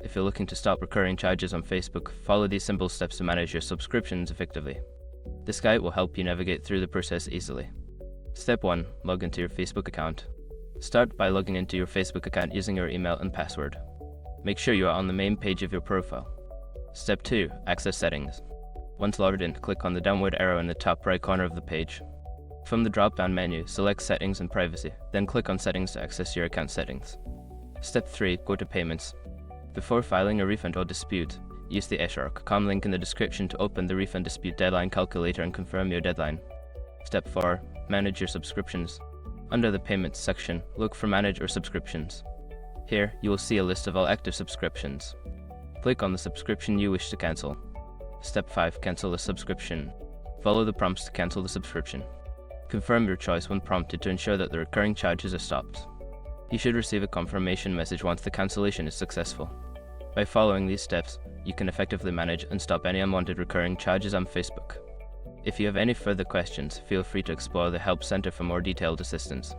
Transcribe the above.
If you're looking to stop recurring charges on Facebook, follow these simple steps to manage your subscriptions effectively. This guide will help you navigate through the process easily. Step 1. Log into your Facebook account. Start by logging into your Facebook account using your email and password. Make sure you are on the main page of your profile. Step 2. Access settings. Once logged in, click on the downward arrow in the top right corner of the page. From the drop-down menu, select Settings and Privacy, then click on Settings to access your account settings. Step 3. Go to Payments. Before filing a refund or dispute, use the #com link in the description to open the refund dispute deadline calculator and confirm your deadline. Step 4. Manage your subscriptions. Under the Payments section, look for Manage or Subscriptions. Here, you will see a list of all active subscriptions. Click on the subscription you wish to cancel. Step 5. Cancel the subscription. Follow the prompts to cancel the subscription. Confirm your choice when prompted to ensure that the recurring charges are stopped. You should receive a confirmation message once the cancellation is successful. By following these steps, you can effectively manage and stop any unwanted recurring charges on Facebook. If you have any further questions, feel free to explore the Help Center for more detailed assistance.